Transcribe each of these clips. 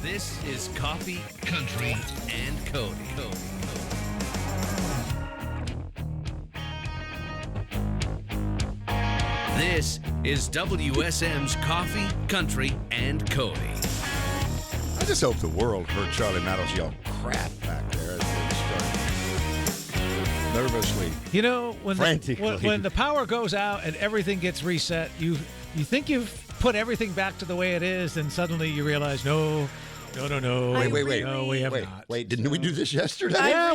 This is Coffee, Country, and Cody. This is WSM's Coffee, Country, and Cody. I just hope the world heard Charlie Mattos yell crap back there as they start nervously. You know, when the power goes out and everything gets reset, you think you've put everything back to the way it is, and suddenly you realize, no. Wait. No, we have not. Wait, didn't we do this yesterday? Yeah,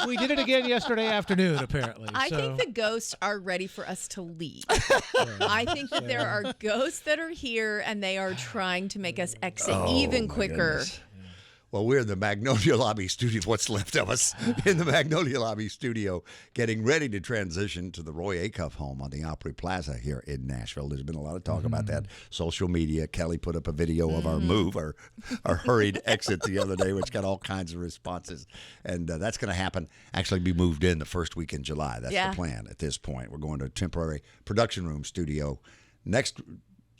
we did it again yesterday afternoon, apparently. I think the ghosts are ready for us to leave. I think that there are ghosts that are here, and they are trying to make us exit even quicker. Goodness. Well, we're in the Magnolia Lobby studio, what's left of us, in the Magnolia Lobby studio, getting ready to transition to the Roy Acuff home on the Opry Plaza here in Nashville. There's been a lot of talk about that. Social media. Kelly put up a video of our move, our hurried exit the other day, which got all kinds of responses. And that's going to happen, actually be moved in the first week in July. That's the plan at this point. We're going to a temporary production room studio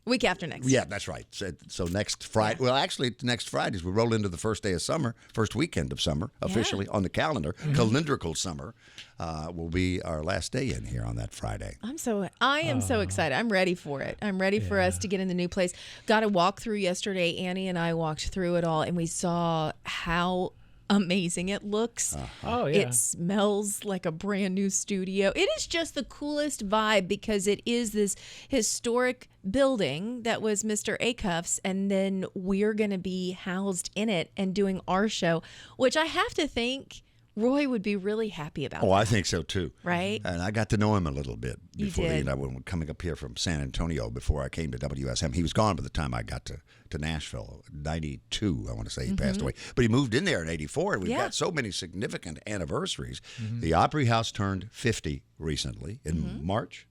Week after next. Yeah, that's right. So next Friday, well, actually, next Friday, as we roll into the first day of summer, first weekend of summer, officially on the calendar, calendrical summer, will be our last day in here on that Friday. I am so excited. I'm ready for it. I'm ready for us to get in the new place. Got a walk through yesterday. Annie and I walked through it all, and we saw how amazing it looks. Oh, yeah. It smells like a brand new studio. It is just the coolest vibe because it is this historic building that was Mr. Acuff's, and then we're going to be housed in it and doing our show, which I have to think Roy would be really happy about. Oh, I think so too. Right? And I got to know him a little bit before did. when coming up here from San Antonio before I came to WSM. He was gone by the time I got to Nashville. 92, I want to say he passed away. But he moved in there in 84, and we've got so many significant anniversaries. The Opry House turned 50 recently in March.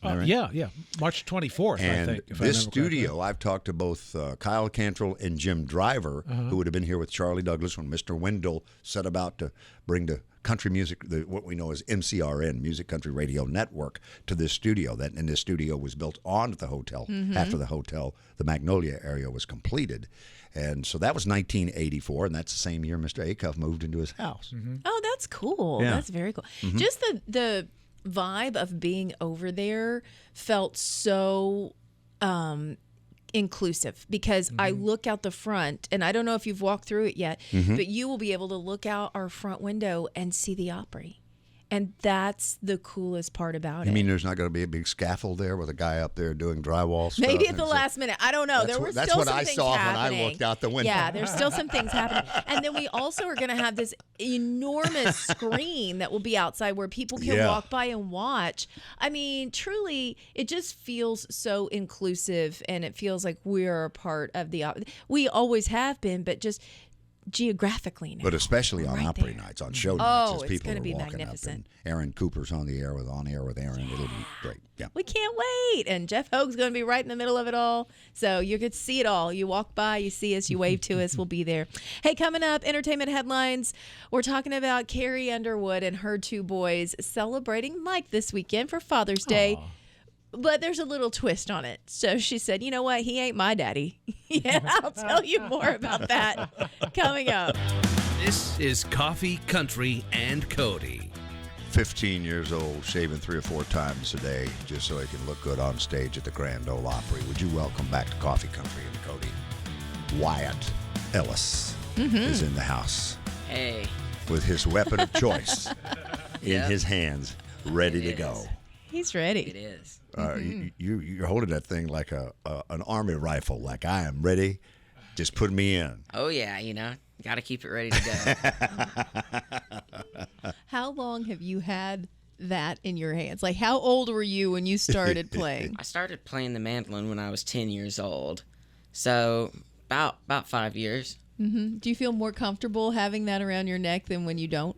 Yeah. March 24th, and I think. If this I studio, correctly. I've talked to both Kyle Cantrell and Jim Driver, who would have been here with Charlie Douglas when Mr. Wendell set about to bring the country music, what we know as MCRN, Music Country Radio Network, to this studio. And this studio was built on the hotel after the Magnolia area was completed. And so that was 1984, and that's the same year Mr. Acuff moved into his house. Oh, that's cool. Yeah. That's very cool. Just the vibe of being over there felt so inclusive because I look out the front, and I don't know if you've walked through it yet, but you will be able to look out our front window and see the Opry. And that's the coolest part about it. You mean there's not going to be a big scaffold there with a guy up there doing drywall stuff? Maybe at the last minute. I don't know. That's what I saw when I looked out the window. Yeah, there's still some things happening. And then we also are going to have this enormous screen that will be outside where people can walk by and watch. I mean, truly, it just feels so inclusive, and it feels like we're a part of we always have been, but just geographically now. But especially on Opry nights, on show nights, as people are walking magnificent. up. And Aaron Cooper's on Air with Aaron. It'll be great. Yeah. We can't wait. And Jeff Hoag's going to be right in the middle of it all. So you could see it all. You walk by, you see us, you wave to us, we'll be there. Hey, coming up, entertainment headlines. We're talking about Carrie Underwood and her two boys celebrating Mike this weekend for Father's Day. But there's a little twist on it. So she said, you know what? He ain't my daddy. I'll tell you more about that coming up. This is Coffee, Country, and Cody. 15 years old, shaving 3 or 4 times a day just so he can look good on stage at the Grand Ole Opry. Would you welcome back to Coffee, Country, and Cody? Wyatt Ellis is in the house. Hey. With his weapon of choice in his hands, ready to go. He's ready. It is. You're holding that thing like an army rifle, like I am ready. Just put me in. Oh, yeah, got to keep it ready to go. How long have you had that in your hands? Like, how old were you when you started playing? I started playing the mandolin when I was 10 years old. So about 5 years. Do you feel more comfortable having that around your neck than when you don't?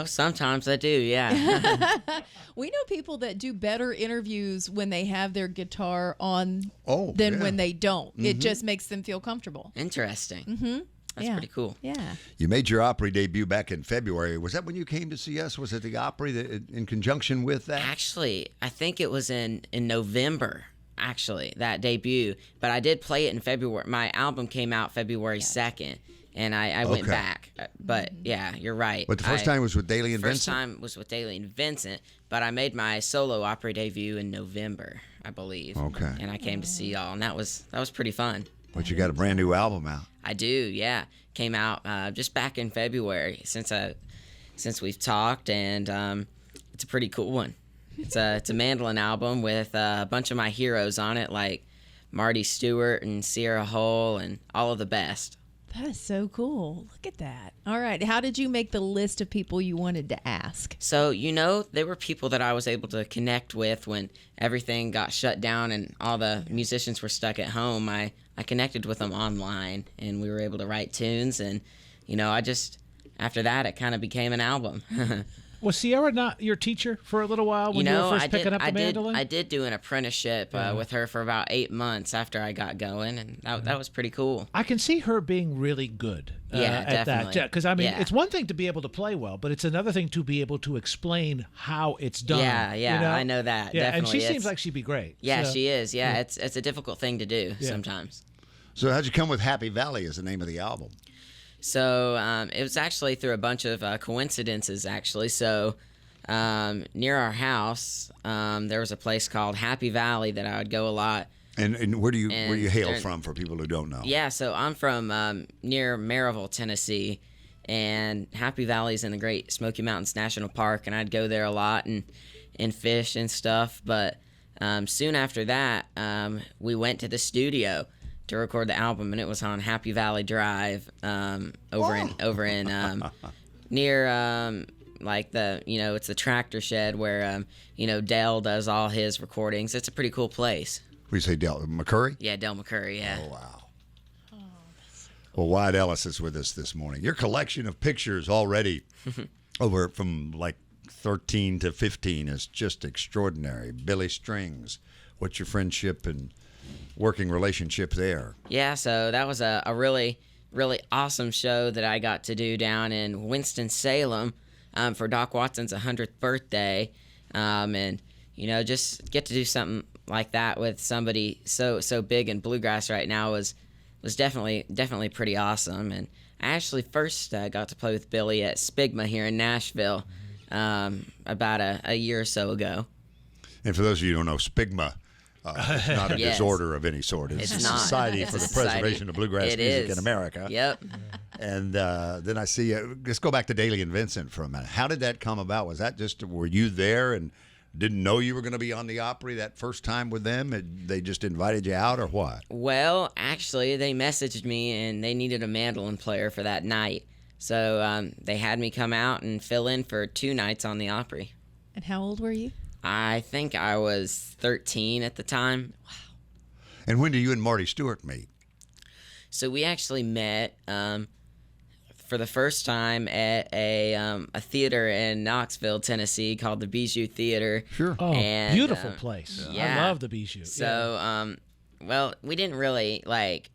Sometimes I do, yeah. We know people that do better interviews when they have their guitar on than when they don't. It just makes them feel comfortable. Interesting. That's pretty cool. Yeah. You made your Opry debut back in February. Was that when you came to see us? Was it the Opry in conjunction with that? Actually, I think it was in November. actually, that debut. But I did play it in February. My album came out February 2nd, and I went back. But yeah, you're right. But the first time was with Daly and First Vincent? time was with Daly and Vincent, but I made my solo Opry debut in November, I believe. Okay. And I came to see y'all, and that was pretty fun. But you got a brand new album out. I do, yeah. Came out just back in February since we've talked, and it's a pretty cool one. It's a mandolin album with a bunch of my heroes on it, like Marty Stewart and Sierra Hull and all of the best. That is so cool. Look at that. All right. How did you make the list of people you wanted to ask? So, there were people that I was able to connect with when everything got shut down and all the musicians were stuck at home. I connected with them online, and we were able to write tunes. And, after that, it kind of became an album. Was Sierra not your teacher for a little while when you were first picking up the mandolin? I did do an apprenticeship with her for about 8 months after I got going, and that was pretty cool. I can see her being really good at definitely. that. Because, it's one thing to be able to play well, but it's another thing to be able to explain how it's done. Yeah, I know that. Yeah, definitely. and she seems like she'd be great. Yeah, she is. Yeah, it's a difficult thing to do sometimes. So how'd you come with Happy Valley as the name of the album? So it was actually through a bunch of coincidences, actually. So near our house, there was a place called Happy Valley that I would go a lot. And where do you hail from for people who don't know? Yeah, so I'm from near Maryville, Tennessee, and Happy Valley's in the Great Smoky Mountains National Park, and I'd go there a lot and fish and stuff. But soon after that, we went to the studio to record the album, and it was on Happy Valley Drive over in near like it's the tractor shed where Dale does all his recordings. It's a pretty cool place. We say Dale McCurry? Yeah, Dale McCurry, yeah. Oh, wow. Well, Wyatt Ellis is with us this morning. Your collection of pictures already over from like 13 to 15 is just extraordinary. Billy Strings, what's your friendship and working relationship there? Yeah, so that was a really, really awesome show that I got to do down in Winston-Salem for Doc Watson's 100th birthday. And, just get to do something like that with somebody so big in bluegrass right now was definitely pretty awesome. And I actually first got to play with Billy at Spigma here in Nashville about a year or so ago. And for those of you who don't know, Spigma, it's not a disorder of any sort. It's a society for the preservation of bluegrass music in America. Yep. And then I see, let's go back to Daly and Vincent for a minute. How did that come about? Was that just, were you there and didn't know you were going to be on the Opry that first time with them? They just invited you out or what? Well, actually, they messaged me and they needed a mandolin player for that night. So they had me come out and fill in for 2 nights on the Opry. And how old were you? I think I was 13 at the time. Wow. And when did you and Marty Stewart meet? So we actually met for the first time at a theater in Knoxville, Tennessee called the Bijou Theater. Sure. Oh, and, beautiful place. Yeah. I love the Bijou. So, well, we didn't really like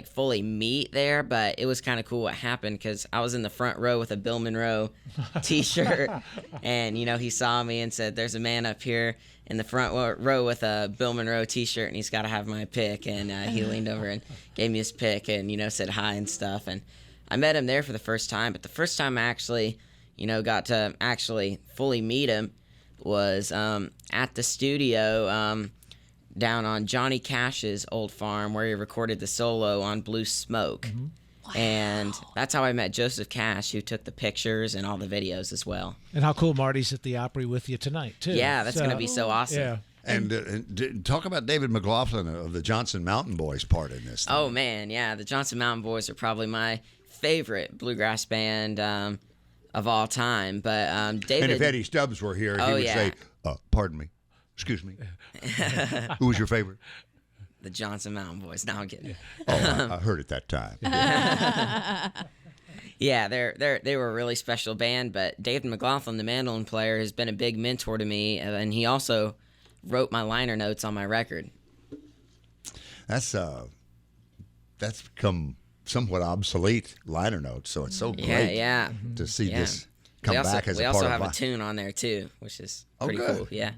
fully meet there, but it was kind of cool what happened because I was in the front row with a Bill Monroe t-shirt and he saw me and said, there's a man up here in the front row with a Bill Monroe t-shirt and he's got to have my pick. And he leaned over and gave me his pick and said hi and stuff. And I met him there for the first time, but the first time I actually got to actually fully meet him was at the studio down on Johnny Cash's old farm where he recorded the solo on Blue Smoke. Mm-hmm. Wow. And that's how I met Joseph Cash, who took the pictures and all the videos as well. And how cool Marty's at the Opry with you tonight, too. Yeah, that's going to be so awesome. Yeah. And talk about David McLaughlin of the Johnson Mountain Boys part in this thing. Oh, man, yeah. The Johnson Mountain Boys are probably my favorite bluegrass band of all time. But David... And if Eddie Stubbs were here, he would say, pardon me. Excuse me. Who was your favorite? The Johnson Mountain Boys. No, I'm kidding. Oh, I heard it that time. Yeah, they were a really special band, but David McLaughlin, the mandolin player, has been a big mentor to me, and he also wrote my liner notes on my record. That's become somewhat obsolete, liner notes, so it's so great to see this come back as a part of We also have a tune on there, too, which is pretty cool, yeah.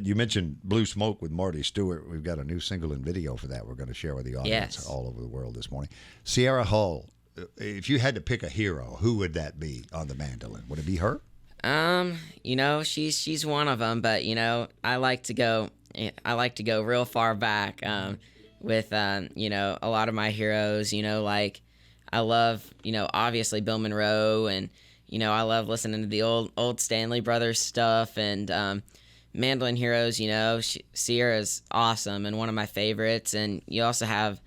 You mentioned Blue Smoke with Marty Stewart. We've got a new single and video for that we're going to share with the audience all over the world this morning. Sierra Hull, if you had to pick a hero, who would that be on the mandolin? Would it be her? She's one of them, but I like to go real far back with a lot of my heroes. Like I love obviously Bill Monroe, and I love listening to the old Stanley Brothers stuff, and mandolin heroes. Sierra's awesome and one of my favorites, and you also have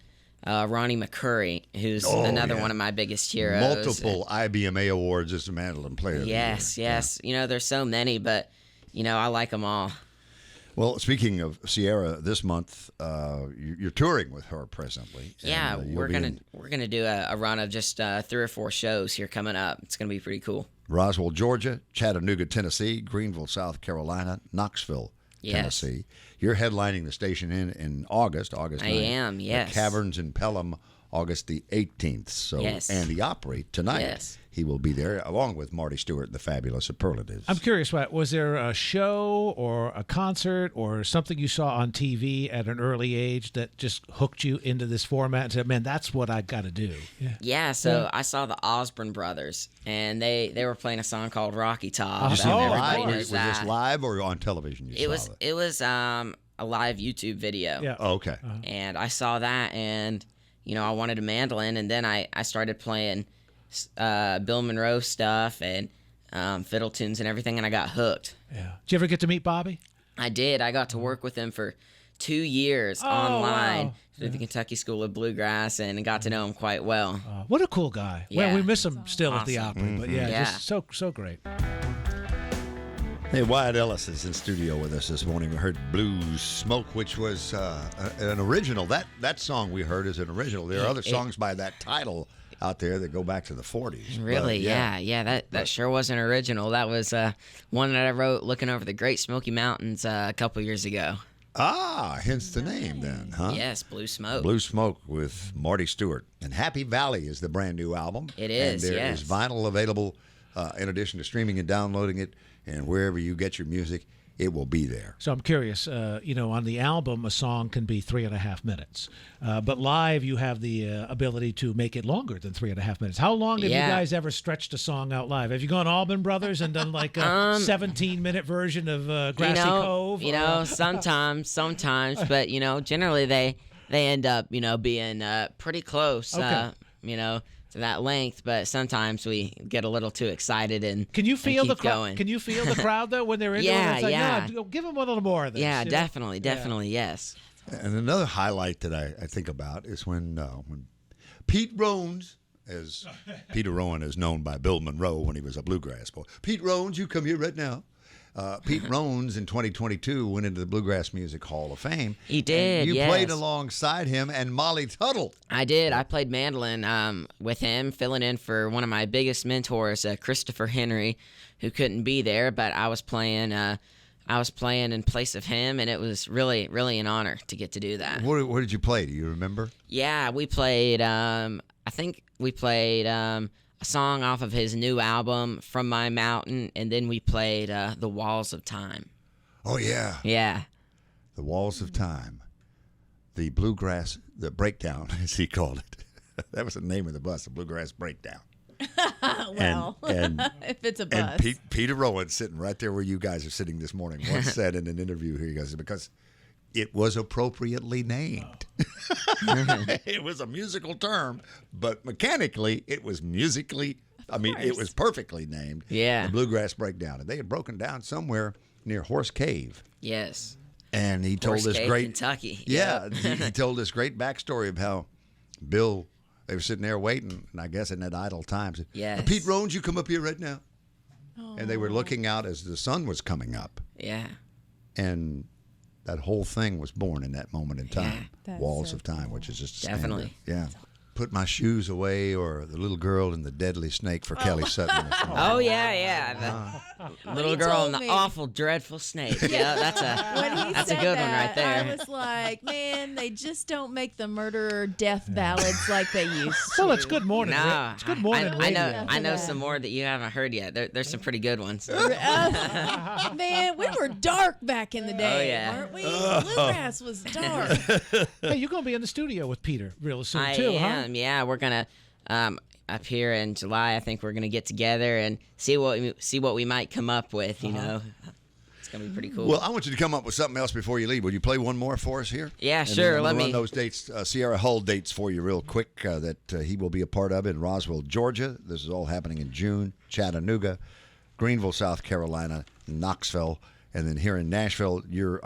Ronnie McCurry, who's another one of my biggest heroes. Multiple IBMA awards as a mandolin player. Yes. There's so many, but I like them all. Well, speaking of Sierra, this month you're touring with her presently. Yeah, we're gonna do a run of just 3 or 4 shows here coming up. It's gonna be pretty cool. Roswell, Georgia; Chattanooga, Tennessee; Greenville, South Carolina; Knoxville, Tennessee. You're headlining the station in August 9th. I am, yes. The Caverns in Pelham, August the 18th. So, yes. And the Opry tonight. Yes. He will be there along with Marty Stewart and the Fabulous Superlatives. I'm curious, was there a show or a concert or something you saw on TV at an early age that just hooked you into this format and said, man, that's what I got to do? Yeah, I saw the Osborne Brothers, and they were playing a song called Rocky Top. Was this live or on television? It was a live YouTube video. Yeah. Oh, okay. And I saw that, and I wanted a mandolin, and then I started playing Bill Monroe stuff and fiddle tunes and everything, and I got hooked. Yeah. Did you ever get to meet Bobby? I did. I got to work with him for 2 years online through the Kentucky School of Bluegrass, and got to know him quite well. What a cool guy. Yeah. Well, we miss him still Awesome. at the Opry, but just so great. Hey, Wyatt Ellis is in studio with us this morning. We heard Blues Smoke, which was an original. That song we heard is an original. There are other songs by that title out there that go back to the 40s. Really? Yeah. That sure wasn't original. That was one that I wrote looking over the Great Smoky Mountains a couple years ago. Hence the name then, huh? Yes, Blue Smoke. Blue Smoke with Marty Stewart. And Happy Valley is the brand new album. It is, And there is vinyl available in addition to streaming and downloading it. And wherever you get your music, it will be there. So I'm curious, on the album, a song can be 3.5 minutes. But live, you have the ability to make it longer than 3.5 minutes. How long have you guys ever stretched a song out live? Have you gone Allman Brothers and done like a 17-minute version of Grassy Cove? Sometimes. But, generally they end up, being pretty close, to that length, but sometimes we get a little too excited and can you feel the crowd? Can you feel the crowd though when they're into it? It's like, no, give them a little more of this. Yeah, definitely, yes. And another highlight that I think about is when Pete Rones, as Peter Rowan is known by Bill Monroe when he was a bluegrass boy. Pete Rones, you come here right now. Pete Rones in 2022 went into the Bluegrass Music Hall of Fame. He did. You played alongside him and Molly Tuttle. I did. I played mandolin with him, filling in for one of my biggest mentors, Christopher Henry, who couldn't be there, but I was playing in place of him, and it was really, really an honor to get to do that. What did you play? Do you remember? Yeah, we played. I think we played a song off of his new album, From My Mountain, and then we played The Walls of Time. Oh, yeah. Yeah. The Walls of Time. The Bluegrass, the Breakdown, as he called it. That was the name of the bus, the Bluegrass Breakdown. Well, and if it's a bus. And Peter Rowan, sitting right there where you guys are sitting this morning, once said in an interview here, he goes, because it was appropriately named. It was a musical term, but mechanically, it was it was perfectly named. Yeah. The Bluegrass Breakdown. And they had broken down somewhere near Horse Cave. Yes. And he told Horse this Cave, great Kentucky. Yeah, he told this great backstory of how Bill, they were sitting there waiting, and I guess in that idle time, said, Yes. Pete Rones, you come up here right now. Oh. And they were looking out as the sun was coming up. Yeah. And that whole thing was born in that moment in time. Yeah. Walls of Time, which is just a Definitely. standard. Yeah. Put My Shoes Away or The Little Girl and the Deadly Snake for Kelly Sutton. Oh yeah. The little girl and the awful, dreadful snake. Yeah, that's a good one right there. I was like, man, they just don't make the murderer death ballads like they used to. Well, it's good morning. No, It's good morning. I know some more that you haven't heard yet. There's some pretty good ones. Man, we were dark back in the day, yeah. weren't we? Bluegrass was dark. Hey, you're going to be in the studio with Peter real soon, I too, huh? am. Yeah, we're gonna up here in July. I think we're gonna get together and see what we might come up with. You know, it's gonna be pretty cool. Well, I want you to come up with something else before you leave. Will you play one more for us here? Yeah, And sure. then Let I'm gonna me. run those dates, Sierra Hull dates for you real quick that he will be a part of in Roswell, Georgia. This is all happening in June. Chattanooga, Greenville, South Carolina, Knoxville, and then here in Nashville, your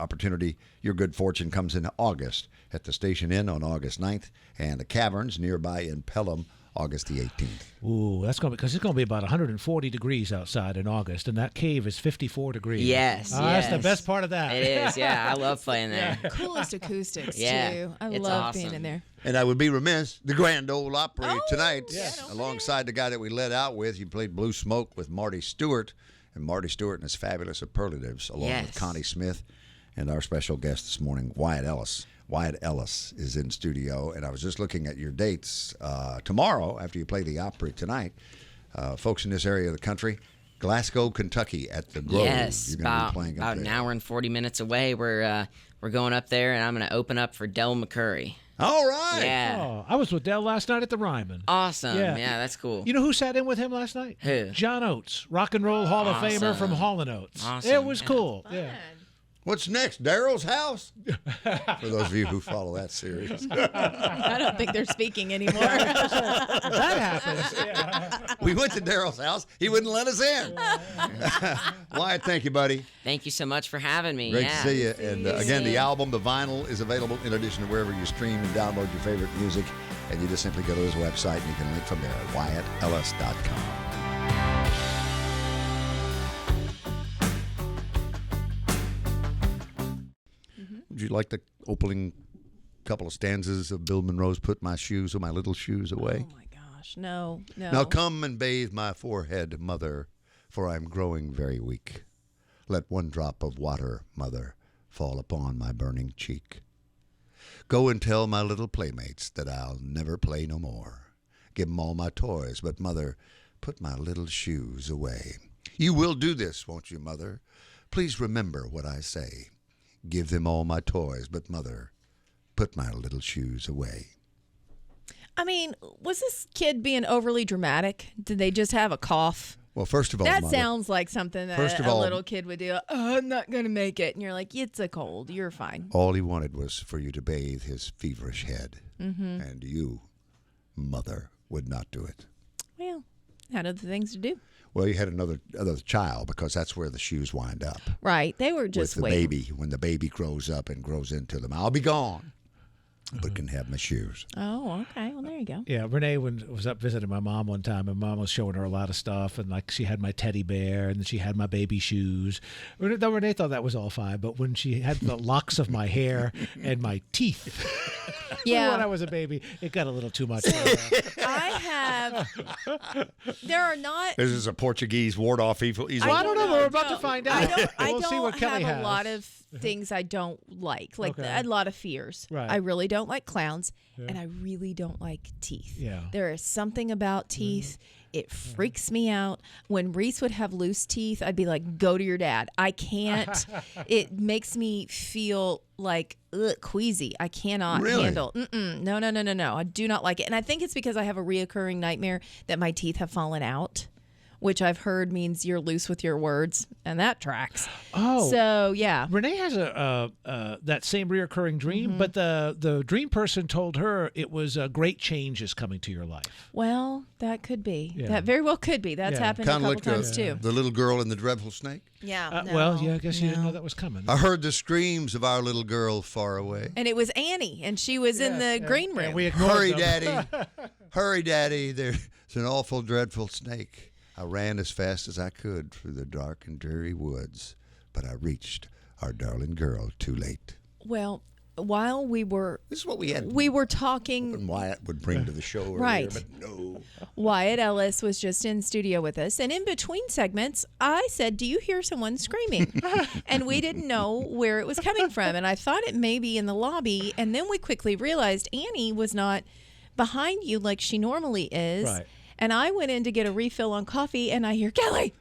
good fortune comes in August at the Station Inn on August 9th and the Caverns nearby in Pelham, August the 18th. Ooh, that's going to be because it's going to be about 140 degrees outside in August, and that cave is 54 degrees. Yes, That's the yes. best part of that. It is. Yeah, I love playing there. Coolest acoustics, Yeah, too. I it's love being awesome. in there. And I would be remiss, the Grand Ole Opry tonight, yes. alongside the guy that we let out with. You played Blue Smoke with Marty Stewart, and Marty Stewart and his fabulous superlatives, along with Yes. Connie Smith and our special guest this morning, Wyatt Ellis. Wyatt Ellis is in studio, and I was just looking at your dates. Tomorrow, after you play the Opry tonight, folks in this area of the country, Glasgow, Kentucky at the Grove. Yes, You're going to be about playing up an there. hour and 40 minutes away. We're going up there, and I'm going to open up for Del McCurry. All right. Yeah. Oh, I was with Dell last night at the Ryman. Awesome. Yeah. Yeah, that's cool. You know who sat in with him last night? Who? John Oates, Rock and Roll Hall of Famer Awesome. from Hall & Oates. Awesome. It was cool. Yeah. What's next? Daryl's house? For those of you who follow that series. I don't think they're speaking anymore. That happens. We went to Daryl's house. He wouldn't let us in. Wyatt, thank you, buddy. Thank you so much for having me. Great yeah. to see you. And again, the soon. album, the vinyl, is available in addition to wherever you stream and download your favorite music. And you just simply go to his website and you can link from there at WyattEllis.com. Would you like the opening couple of stanzas of Bill Monroe's Put My Shoes or My Little Shoes Away? Oh, my gosh. No. Now come and bathe my forehead, mother, for I'm growing very weak. Let one drop of water, mother, fall upon my burning cheek. Go and tell my little playmates that I'll never play no more. Give 'em all my toys, but, mother, put my little shoes away. You will do this, won't you, mother? Please remember what I say. Give them all my toys, but, mother, put my little shoes away. I mean, was this kid being overly dramatic? Did they just have a cough? Well, first of all, That mother, sounds like something First that of a all- little kid would do. Oh, I'm not going to make it. And you're like, it's a cold. You're fine. all he wanted was for you to bathe his feverish head. Mm-hmm. And you, mother, would not do it. Well, had other things to do. Well, you had another child because that's where the shoes wind up. Right. They were just with the waiting. baby. When the baby grows up and grows into them, I'll be gone, but can have my shoes. Oh, okay. Well, there you go. Yeah, Renee was up visiting my mom one time, and Mom was showing her a lot of stuff, and like she had my teddy bear, and she had my baby shoes. Renee thought that was all fine, but when she had the locks of my hair and my teeth, Yeah. when I was a baby, it got a little too much. I have. There are not. This is a Portuguese ward-off evil. I don't know. We're about to find out. I We'll don't see what Kelly have has. a lot of things I don't like Okay. a lot of fears. Right. I really don't like clowns, and I really don't like teeth. Yeah. There is something about teeth. It freaks me out. When Reese would have loose teeth, I'd be like, go to your dad. I can't. It makes me feel like queasy. I cannot Really? handle. No. I do not like it. And I think it's because I have a reoccurring nightmare that my teeth have fallen out, which I've heard means you're loose with your words, and that tracks. Oh. So, yeah. Renee has that same reoccurring dream, but the dream person told her it was great changes coming to your life. Well, that could be. Yeah. That very well could be. That's Yeah. happened a Kind of couple like times, too. the little girl and the dreadful snake. Yeah. Well, yeah, I guess you didn't know that was coming. I heard the screams of our little girl far away. And it was Annie, and she was in the green room. And we ignored Hurry, them. Daddy. Hurry, Daddy. There's an awful, dreadful snake. I ran as fast as I could through the dark and dreary woods, but I reached our darling girl too late. Well, while we were This is what we had. talking. And Wyatt would bring to the show earlier, Right. but no. Wyatt Ellis was just in studio with us, and in between segments, I said, "Do you hear someone screaming?" And we didn't know where it was coming from, and I thought it may be in the lobby, and then we quickly realized Annie was not behind you like she normally is. Right. And I went in to get a refill on coffee, and I hear Kelly,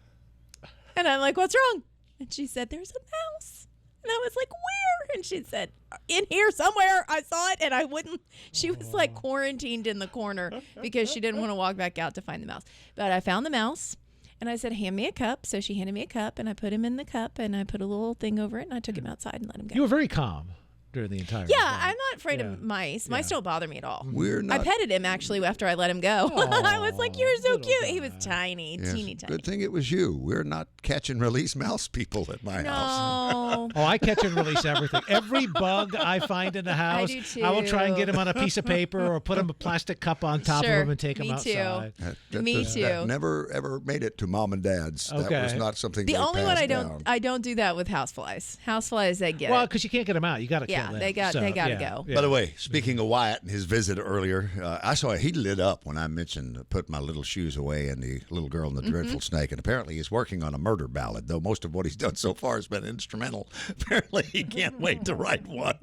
and I'm like, "What's wrong?" And she said, "There's a mouse." And I was like, "Where?" And she said, "In here somewhere. I saw it." And I wouldn't. She was like quarantined in the corner because she didn't want to walk back out to find the mouse. But I found the mouse, and I said, "Hand me a cup." So she handed me a cup, and I put him in the cup, and I put a little thing over it, and I took him outside and let him go. You were very calm during the entire Yeah, event. I'm not afraid of mice. Mice don't bother me at all. We're not. I petted him actually after I let him go. I was like, "You're so cute." He was tiny, Yes. teeny tiny. Good thing it was you. We're not catch and release mouse people at my house. No. Oh, I catch and release everything. Every bug I find in the house, do too. I will try and get him on a piece of paper or put him a plastic cup on top Sure, of him and take him me too. outside. Me too. That never ever made it to mom and dad's. That Okay. was not something. The they only one passed down. I don't do that with houseflies. Houseflies, they get Well, it. because you can't get them out. You got to Yeah, kill them. they got to go. By the way, speaking of Wyatt and his visit earlier, I saw he lit up when I mentioned put my little shoes away and the little girl and the dreadful snake. And apparently he's working on a murder ballad, though most of what he's done so far has been instrumental. Apparently he can't wait to write one.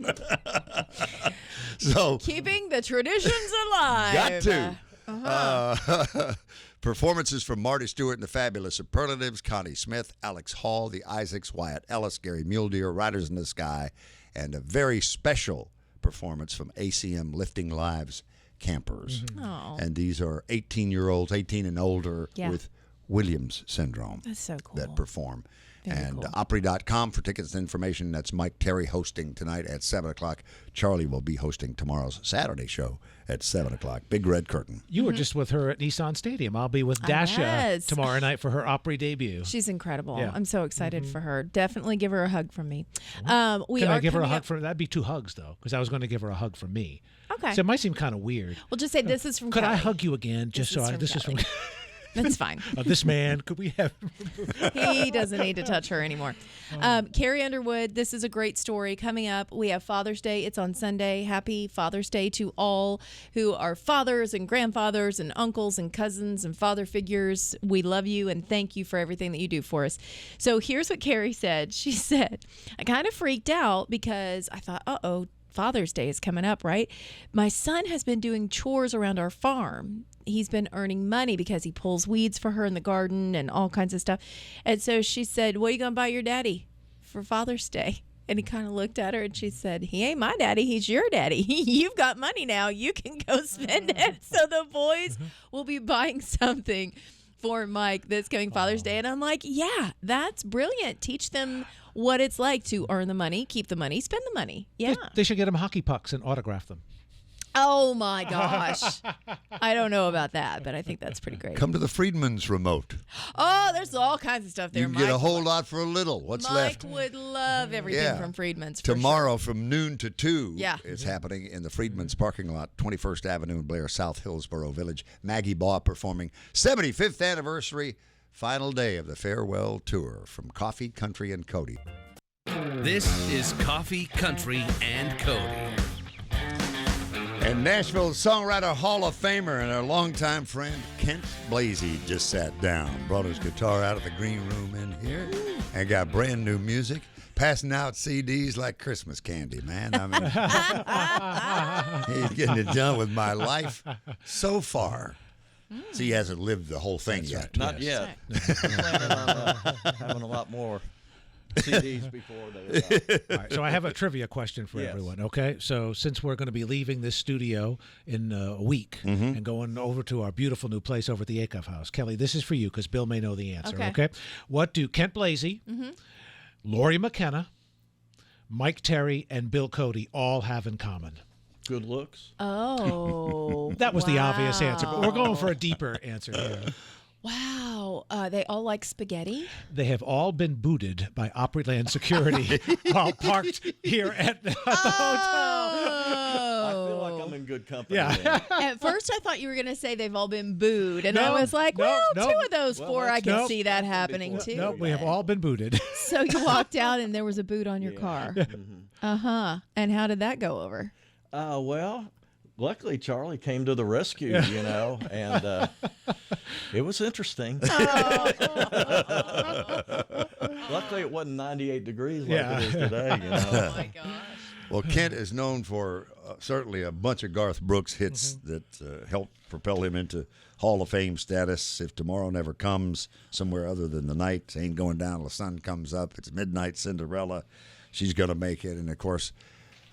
So Keeping the traditions alive. got to. Performances from Marty Stewart and the Fabulous Superlatives, Connie Smith, Alex Hall, the Isaacs, Wyatt Ellis, Gary Muledeer, Riders in the Sky, and a very special performance from ACM Lifting Lives Campers. Oh, And these are 18-year-olds, 18 and older, Yeah. with Williams syndrome that's so cool. that perform. Very and cool. Opry.com for tickets and information. That's Mike Terry hosting tonight at 7 o'clock. Charlie will be hosting tomorrow's Saturday show at 7 o'clock. Big red curtain. You were just with her at Nissan Stadium. I'll be with I Dasha was. tomorrow night for her Opry debut. She's incredible. Yeah. I'm so excited for her. Definitely give her a hug from me. We Can are I give her a coming hug up- for that'd be 2 hugs though, because I was going to give her a hug from me. Okay. So it might seem kind of weird. We'll just say this is from Could I Kelly. hug you again? Just This so is I from this is Kelly. That's fine. from this man. Could we have? He doesn't need to touch her anymore. Carrie Underwood, this is a great story coming up. We have Father's Day. It's on Sunday. Happy Father's Day to all who are fathers and grandfathers and uncles and cousins and father figures. We love you and thank you for everything that you do for us. So here's what Carrie said. She said, "I kind of freaked out because I thought, uh-oh, Father's Day is coming up, right? My son has been doing chores around our farm. He's been earning money because he pulls weeds for her in the garden and all kinds of stuff." And so she said, "What are you going to buy your daddy for Father's Day?" And he kind of looked at her and she said, "He ain't my daddy. He's your daddy. You've got money now. You can go spend it." So the boys will be buying something for Mike this coming Father's Day. And I'm like, yeah, that's brilliant. Teach them what it's like to earn the money, keep the money, spend the money. Yeah. They should get him hockey pucks and autograph them. Oh my gosh. I don't know about that, but I think that's pretty great. Come to the Freedman's remote. Oh, there's all kinds of stuff there. You can get a Mike whole would- lot for a little. What's Mike left? would love everything Yeah. from Friedman's. for Tomorrow from noon to 2 Yeah. it's happening in the Freedman's parking lot, 21st Avenue in Blair, South Hillsborough Village. Maggie Baugh performing 75th anniversary, final day of the farewell tour from Coffee, Country, and Cody. This is Coffee, Country, and Cody. And Nashville songwriter Hall of Famer and our longtime friend Kent Blazy just sat down, brought his guitar out of the green room in here, and got brand new music, passing out CDs like Christmas candy, man. I mean, he's getting it done with my life so far. So he hasn't lived the whole thing yet. Not yet. Planning on having a lot more CDs before they're out. All right, so I have a trivia question for Yes. everyone. Okay, so since we're going to be leaving this studio in a week and going over to our beautiful new place over at the Acuff House, Kelly, this is for you because Bill may know the answer. Okay. Okay, what do Kent Blazy, Lori McKenna, Mike Terry, and Bill Cody all have in common? Good looks. Oh. That was the obvious answer, but we're wow. going for a deeper answer here. Wow. They all like spaghetti? They have all been booted by Opryland security while parked here at the hotel. I feel like Oh. I'm I'm in good company. Yeah. then. At first, I thought you were going to say they've all been booed, and No, I was like, no, well, no. two of those Well, four, I that's- can no. see that happening Before- too. No, we have all been booted. So you walked out, and there was a boot on your car. And how did that go over? Well, luckily Charlie came to the rescue, you know, and it was interesting. Luckily, it wasn't 98 degrees like Yeah. it is today, you know. Oh my gosh. Well, Kent is known for certainly a bunch of Garth Brooks hits that helped propel him into Hall of Fame status. If tomorrow never comes, somewhere other than the night ain't going down till the sun comes up. It's midnight Cinderella. She's going to make it. And, of course,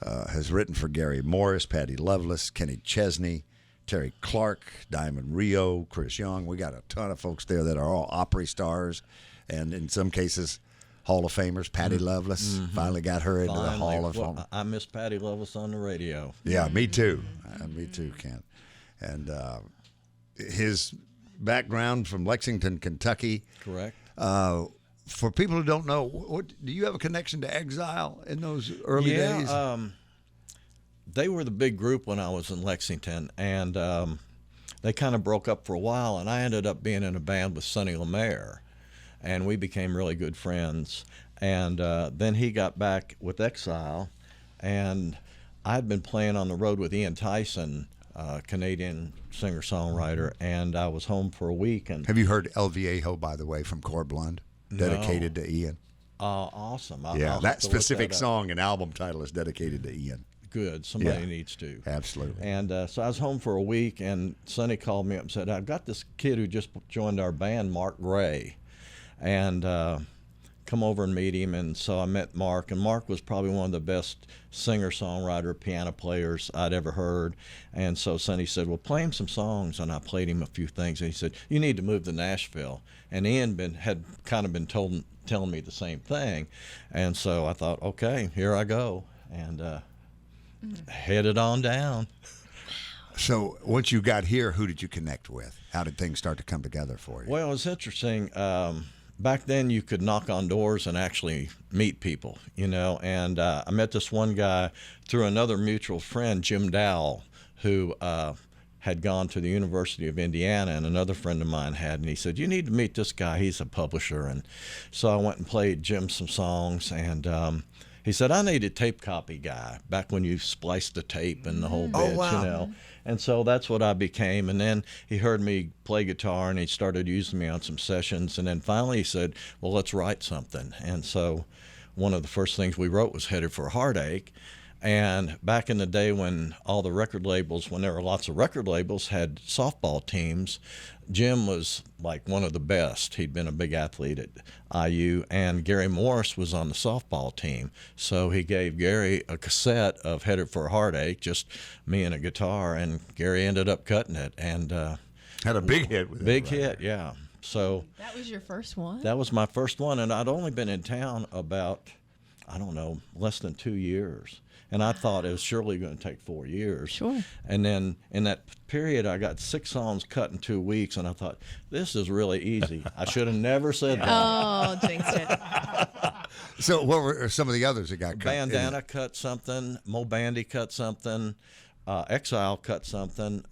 has written for Gary Morris, Patty Loveless, Kenny Chesney, Terry Clark, Diamond Rio, Chris Young. We got a ton of folks there that are all Opry stars, and in some cases, Hall of Famers. Patty Loveless finally got her into the Hall of Fame. I miss Patty Loveless on the radio. Yeah, me too. Me too, Kent. And his background from Lexington, Kentucky. Correct. For people who don't know, what do you have a connection to Exile in those early days? They were the big group when I was in Lexington, and they kind of broke up for a while, and I ended up being in a band with Sonny LeMaire, and we became really good friends. And then he got back with Exile, and I'd been playing on the road with Ian Tyson, Canadian singer-songwriter, and I was home for a week. And Have you heard El Viejo, by the way, from Core Blund, dedicated to Ian? awesome. I'll Yeah, have that to look specific that up. song and album title is dedicated to Ian. Good. Somebody Yeah. needs to. Absolutely. And so I was home for a week, and Sonny called me up and said, I've got this kid who just joined our band, Mark Gray, and come over and meet him. And so I met Mark, and Mark was probably one of the best singer-songwriter, piano players I'd ever heard. And so Sonny said, well, play him some songs, and I played him a few things. And he said, you need to move to Nashville. And Ian had kind of been telling me the same thing. And so I thought, okay, here I go. And headed on down. So once you got here, who did you connect with? How did things start to come together for you? Well, it was interesting. Back then, you could knock on doors and actually meet people, you know. And I met this one guy through another mutual friend, Jim Dowell, who had gone to the University of Indiana, and another friend of mine had. And he said, you need to meet this guy. He's a publisher. And so I went and played Jim some songs, and he said, I need a tape copy guy, back when you spliced the tape and the whole bit, wow. you know. And so that's what I became. And then he heard me play guitar, and he started using me on some sessions. And then finally he said, well, let's write something. And so one of the first things we wrote was Headed for a Heartache. And back in the day when all the record labels, when there were lots of record labels, had softball teams, Jim was like one of the best. He'd been a big athlete at IU, and Gary Morris was on the softball team. So he gave Gary a cassette of Headed for a Heartache, just me and a guitar, and Gary ended up cutting it. And Had a big hit with big it. right? hit, yeah. So That was your first one? that was my first one, and I'd only been in town about, I don't know, less than 2 years. And I thought it was surely going to take 4 years. Sure. And then in that period, I got 6 songs cut in 2 weeks, and I thought, this is really easy. I should have never said that. Oh, jinxed it. So what were some of the others that got cut? Bandana cut something. Mo Bandy cut something. Exile cut something.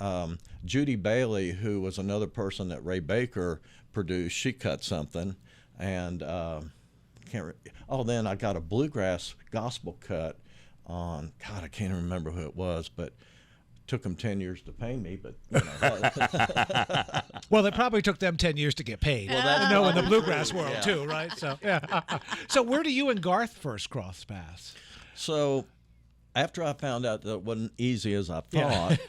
Judy Bailey, who was another person that Ray Baker produced, she cut something. And then I got a bluegrass gospel cut on, God, I can't remember who it was, but took them 10 years to pay me, but you know. Well, it probably took them 10 years to get paid. Well, that's in the probably bluegrass true, world yeah. too, right? So, yeah. So, where do you and Garth first cross paths? So after I found out that it wasn't easy as I thought,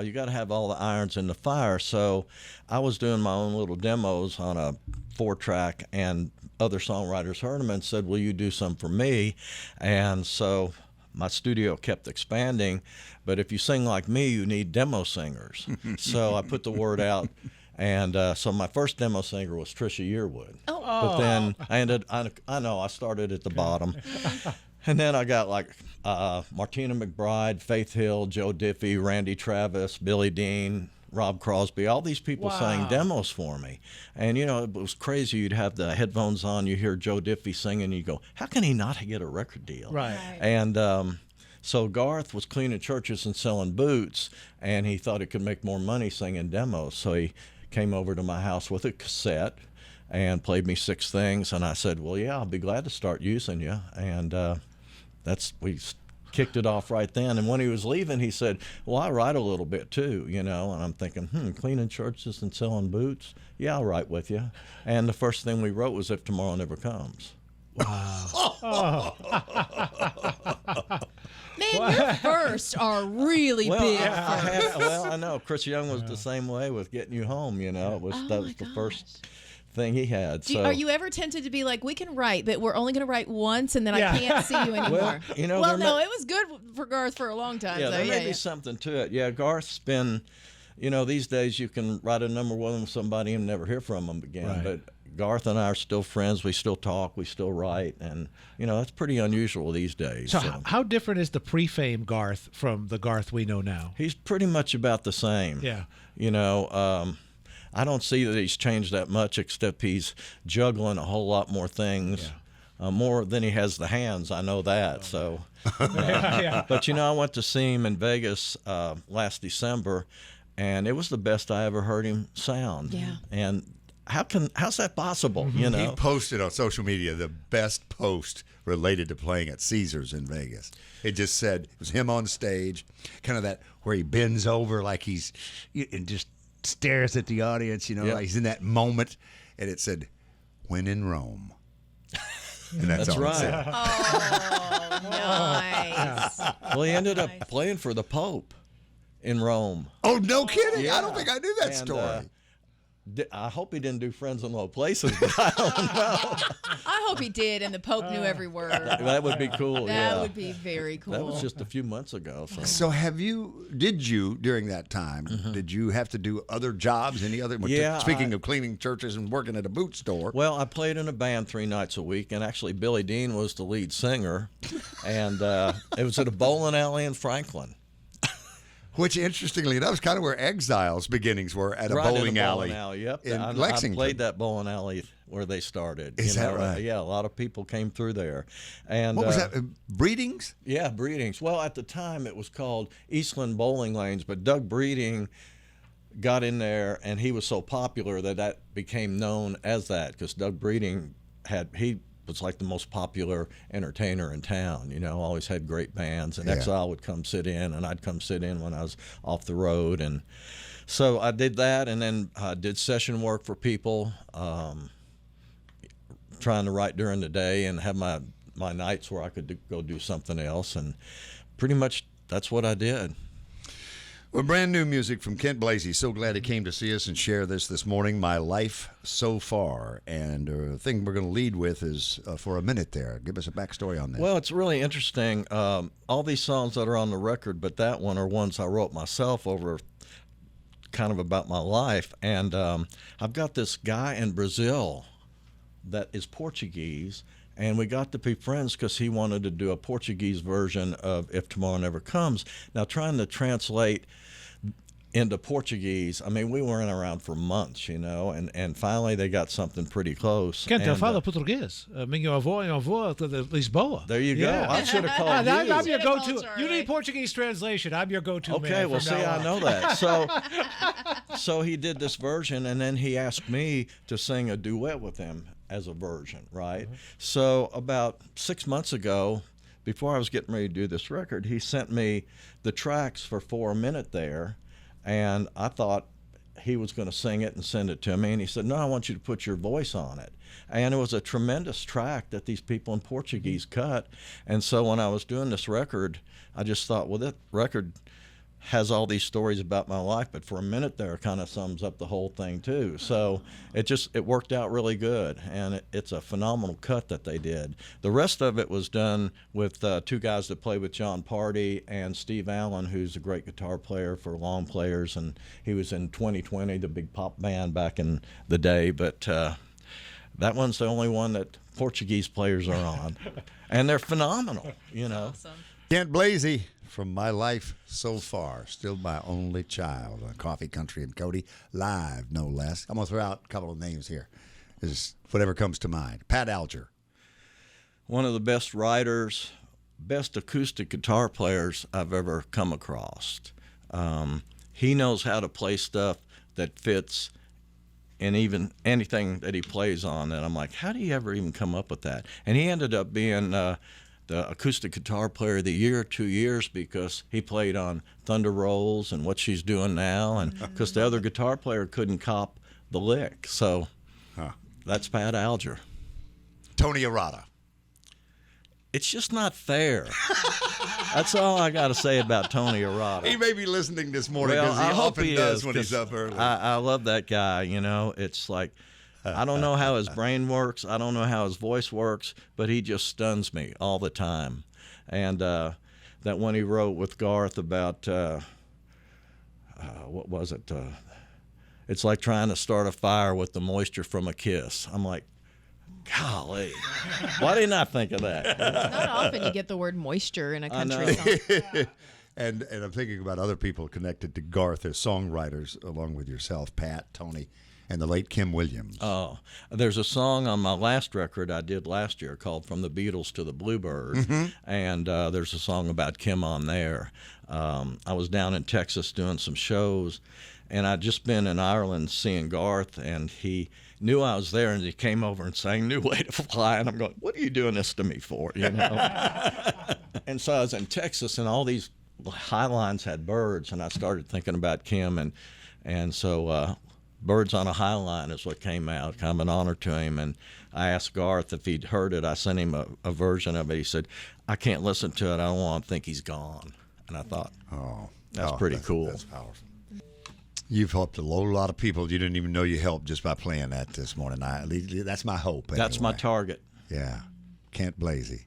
you got to have all the irons in the fire. So I was doing my own little demos on a 4-track, and other songwriters heard them and said, will you do some for me? And so my studio kept expanding, but if you sing like me, you need demo singers. So I put the word out, and so my first demo singer was Trisha Yearwood. Oh. But then I started at the bottom. And then I got like Martina McBride, Faith Hill, Joe Diffie, Randy Travis, Billy Dean, Rob Crosby. All these people sang demos for me. And, you know, it was crazy. You'd have the headphones on, you hear Joe Diffie singing, and you go, how can he not get a record deal? Right. And So Garth was cleaning churches and selling boots, and he thought he could make more money singing demos. So he came over to my house with a cassette and played me 6 things. And I said, well, yeah, I'll be glad to start using you. And we kicked it off right then. And when he was leaving, he said, well, I write a little bit too, And I'm thinking, cleaning churches and selling boots? Yeah, I'll write with you. And the first thing we wrote was If Tomorrow Never Comes. Wow. Man, your firsts are really big. I know. Chris Young was the same way with Getting You Home, That was the first thing he had. Are you ever tempted to be like, we can write, but we're only going to write once, and then I can't see you anymore? Well, it was good for Garth for a long time. Yeah, there may be something to it. Yeah, Garth's been, these days you can write a number one with somebody and never hear from them again. Right. But Garth and I are still friends. We still talk. We still write. And, that's pretty unusual these days. So how different is the pre-fame Garth from the Garth we know now? He's pretty much about the same. Yeah. I don't see that he's changed that much, except he's juggling a whole lot more things, more than he has the hands. I know that. So, but I went to see him in Vegas last December, and it was the best I ever heard him sound. Yeah. And how's that possible? He posted on social media the best post related to playing at Caesars in Vegas. It just said it was him on stage, kind of that where he bends over like he's and just stares at the audience, like he's in that moment, and it said, "When in Rome." And that's all right. it said. Oh, nice. Well, he ended up playing for the Pope in Rome. Oh, no kidding! Yeah. I don't think I knew that story. I hope he didn't do Friends in Low Places, but I don't know. I hope he did, and the Pope knew every word. That would be cool. That would be very cool. That was just a few months ago. So did you, during that time, did you have to do other jobs, any other? Yeah. Speaking of cleaning churches and working at a boot store. Well, I played in a band 3 nights a week, and actually Billy Dean was the lead singer, and it was at a bowling alley in Franklin. Which, interestingly enough, is kind of where Exile's beginnings were, at a bowling alley. Yep. In I Lexington. played that bowling alley where they started. Is that right? Yeah, a lot of people came through there. And what was that? Breedings? Yeah, Breedings. Well, at the time it was called Eastland Bowling Lanes, but Doug Breeding got in there, and he was so popular that became known as that, because Doug Breeding was like the most popular entertainer in town, always had great bands, and Exile would come sit in, and I'd come sit in when I was off the road. And so I did that, and then I did session work for people, trying to write during the day and have my nights where I could go do something else, and pretty much that's what I did. Well, brand new music from Kent Blazy. So glad he came to see us and share this morning. My Life So Far. And the thing we're going to lead with is for a minute there. Give us a backstory on that. Well, it's really interesting. All these songs that are on the record, but that one are ones I wrote myself over kind of about my life. And I've got this guy in Brazil that is Portuguese, and we got to be friends because he wanted to do a Portuguese version of If Tomorrow Never Comes. Now, trying to translate into Portuguese, I mean, we weren't around for months, and finally they got something pretty close. Kent, eu falo português. Meu avô é avô de Lisboa. There you go. I should have called you. I'm your go-to. You need Portuguese translation. I'm your go-to man. Okay, well, see, I know that. So he did this version, and then he asked me to sing a duet with him as a version, right? So about 6 months ago, before I was getting ready to do this record, he sent me the tracks for a minute there, and I thought he was going to sing it and send it to me, and he said, no, I want you to put your voice on it. And it was a tremendous track that these people in Portuguese cut. And so when I was doing this record, I just thought, well, that record has all these stories about my life, but for a minute there kind of sums up the whole thing too. So it worked out really good, and it's a phenomenal cut that they did. The rest of it was done with 2 guys that play with John Party and Steve Allen, who's a great guitar player for Long Players, and he was in 2020, the big pop band back in the day. But that one's the only one that Portuguese players are on, and they're phenomenal, Awesome. Kent Blazy. From My Life So Far, still my only child on Coffee Country and Cody, live no less. I'm going to throw out a couple of names here. This is whatever comes to mind. Pat Alger. One of the best writers, best acoustic guitar players I've ever come across. He knows how to play stuff that fits in even anything that he plays on. And I'm like, how do you ever even come up with that? And he ended up being the acoustic guitar player of the year 2 years because he played on Thunder Rolls and What She's Doing Now, and because the other guitar player couldn't cop the lick. So that's Pat Alger. Tony Arata. It's just not fair. That's all I got to say about Tony Arata. He may be listening this morning Well, because I he hope often he does is, when he's 'cause up early. I love that guy. You know, it's like, I don't know how his brain works. I don't know how his voice works, but he just stuns me all the time. And that one he wrote with Garth about, what was it? It's like trying to start a fire with the moisture from a kiss. I'm like, golly, why didn't I think of that? Not often you get the word moisture in a country song. And I'm thinking about other people connected to Garth as songwriters, along with yourself, Pat, Tony, and the late Kim Williams. Oh, there's a song on my last record I did last year called From the Beatles to the Bluebird, and there's a song about Kim on there. I was down in Texas doing some shows, and I'd just been in Ireland seeing Garth, and he knew I was there, and he came over and sang New Way to Fly, and I'm going, what are you doing this to me for, you know? And so I was in Texas, and all these high lines had birds, and I started thinking about Kim, and so Birds on a High Line is what came out, kind of an honor to him. And I asked Garth if he'd heard it. I sent him a version of it. He said, I can't listen to it. I don't want to think he's gone. And I thought, that's pretty cool. That's powerful. You've helped a lot of people you didn't even know you helped just by playing that this morning. That's my hope. That's my anyway. target. Yeah. Kent Blazy.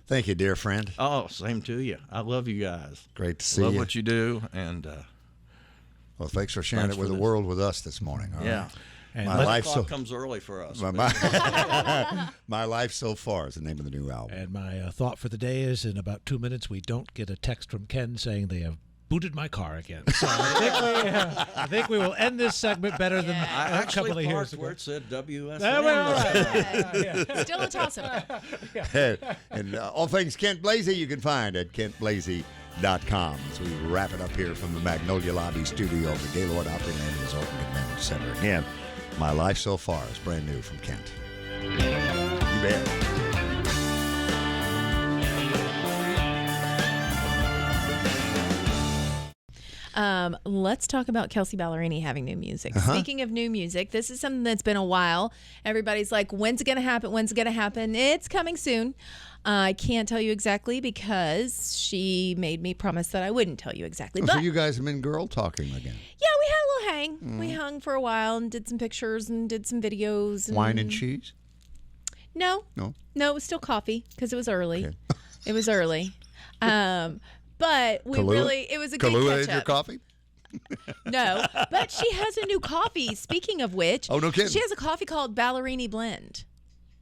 Thank you, dear friend. Oh, same to you. I love you guys. Great to see love you. what you do. And well, thanks for sharing thanks it with for the this. world with us this morning. All yeah. right. And My let- life so comes early for us. My Life So Far is the name of the new album. And my thought for the day is in about 2 minutes, we don't get a text from Ken saying they have booted my car again. So I think we will end this segment better than I a actually couple of years parked ago. where it said WSM. Still a toss-up. And all things Kent Blazy you can find at kentblazy.com. As we wrap it up here from the Magnolia Lobby studio of the Gaylord Opry and Resort and Convention Center. Again, My Life So Far is brand new from Kent. You bet. Let's talk about Kelsey Ballerini having new music. Speaking of new music, this is something that's been a while. Everybody's like, when's it going to happen? When's it going to happen? It's coming soon. I can't tell you exactly because she made me promise that I wouldn't tell you exactly. Oh, But so you guys have been girl talking again. yeah, we had a little hang. We hung for a while and did some pictures and did some videos. And Wine and cheese? No. No. No, it was still coffee because it was early. Okay. It was early. But we it was a good Kahlua catch in your up. coffee? No, but she has a new coffee. Speaking of which, Oh, no kidding. she has a coffee called Ballerini Blend.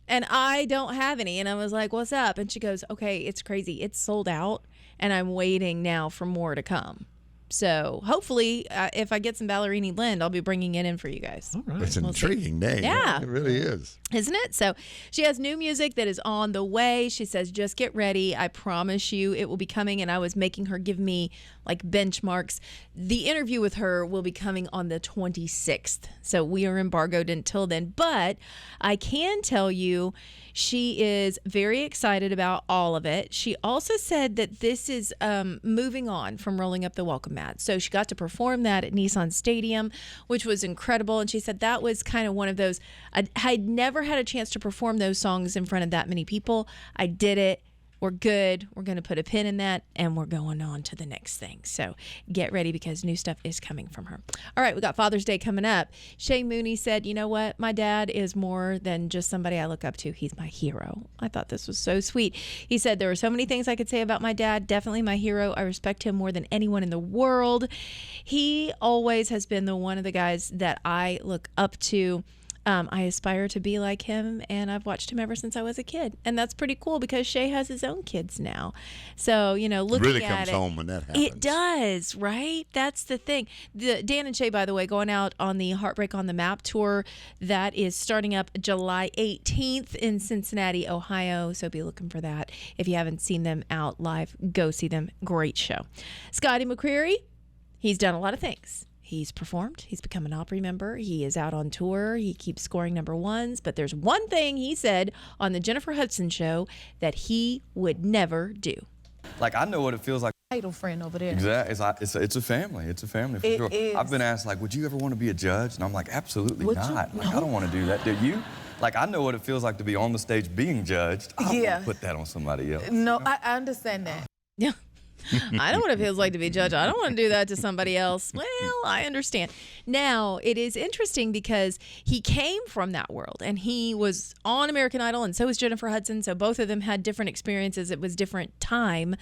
And I don't have any. And I was like, what's up? And she goes, okay, it's crazy. It's sold out. And I'm waiting now for more to come. So hopefully, if I get some Ballerini Blend, I'll be bringing it in for you guys. All right. It's an We'll see. intriguing name. Yeah. It really is. Isn't it? So she has new music that is on the way. She says, just get ready. I promise you it will be coming. And I was making her give me like benchmarks. The interview with her will be coming on the 26th. So we are embargoed until then. But I can tell you she is very excited about all of it. She also said that this is moving on from Rolling Up the Welcome Mat. So she got to perform that at Nissan Stadium, which was incredible. And she said that was kind of one of those, I'd never had a chance to perform those songs in front of that many people. I did it. We're good. We're going to put a pin in that, and we're going on to the next thing. So get ready because new stuff is coming from her. All right, we got Father's Day coming up. Shay Mooney said, you know what? My dad is more than just somebody I look up to. He's my hero. I thought this was so sweet. He said, there are so many things I could say about my dad. Definitely my hero. I respect him more than anyone in the world. He always has been one of the guys that I look up to. I aspire to be like him, and I've watched him ever since I was a kid. And that's pretty cool because Shay has his own kids now. So, looking at it. It really comes home when that happens. It does, right? That's the thing. Dan and Shay, by the way, going out on the Heartbreak on the Map tour. That is starting up July 18th in Cincinnati, Ohio. So be looking for that. If you haven't seen them out live, go see them. Great show. Scotty McCreery, he's done a lot of things. He's performed. He's become an Opry member. He is out on tour. He keeps scoring number ones. But there's one thing he said on the Jennifer Hudson show that he would never do. Like, I know what it feels like. Idol friend over there. Exactly. It's a family. It's a family for It sure. is. I've been asked, like, would you ever want to be a judge? And I'm like, absolutely Would you? not. Like, No. I don't want to do that. Do you? Like, I know what it feels like to be on the stage being judged. I don't Yeah. want to put that on somebody else. No, I understand that. Yeah. I know what it feels like to be judged. I don't want to do that to somebody else. Well, I understand. Now, it is interesting because he came from that world and he was on American Idol, and so was Jennifer Hudson. So both of them had different experiences. It was different time.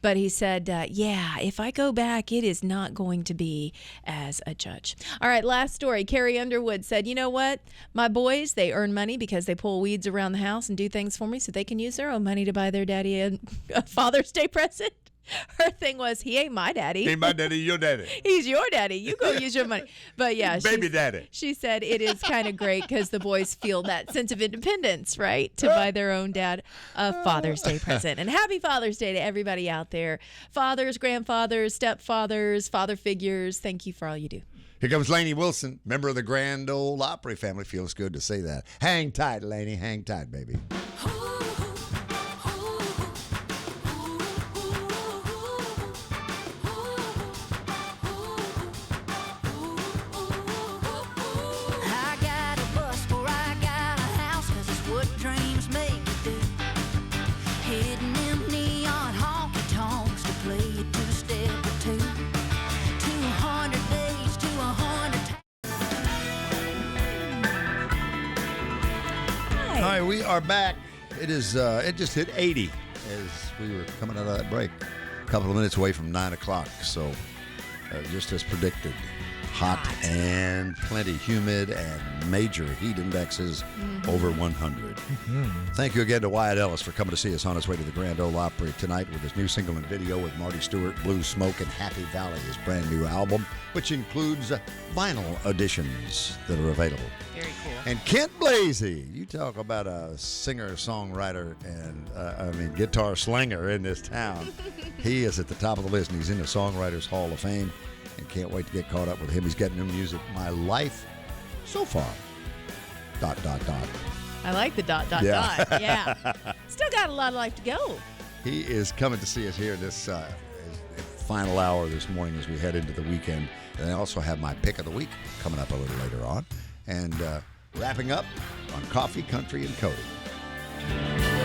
But he said, if I go back, it is not going to be as a judge. All right, last story. Carrie Underwood said, you know what? My boys, they earn money because they pull weeds around the house and do things for me so they can use their own money to buy their daddy a Father's Day present. Her thing was, he ain't my daddy. Ain't my daddy, your daddy. He's your daddy. You go use your money. But yeah, Baby daddy. She said it is kind of great because the boys feel that sense of independence, right? To buy their own dad a Father's Day present. And happy Father's Day to everybody out there. Fathers, grandfathers, stepfathers, father figures. Thank you for all you do. Here comes Lainey Wilson, member of the Grand Ole Opry family. Feels good to say that. Hang tight, Lainey. Hang tight, baby. I got a bus or I got a house, 'cause it's what dreams make you do. Hitting them neon honky tonks to play it to a step or two. 200 days to 100 All right, we are back. It is. It just hit 80 as we were coming out of that break. A couple of minutes away from 9 o'clock. So, just as predicted, hot and plenty humid and major heat indexes over 100. Thank you again to Wyatt Ellis for coming to see us on his way to the Grand Ole Opry tonight with his new single and video with Marty Stewart, Blue Smoke, and Happy Valley, his brand new album, which includes vinyl editions that are available. Very cool. And Kent Blazy, you talk about a singer, songwriter, and guitar slinger in this town. He is at the top of the list, and he's in the Songwriters Hall of Fame. And can't wait to get caught up with him. He's getting new music. My life so far. ... I like the ... Yeah. Yeah. Still got a lot of life to go. He is coming to see us here this final hour this morning as we head into the weekend. And I also have my pick of the week coming up a little later on. And wrapping up on Coffee, Country, and Cody.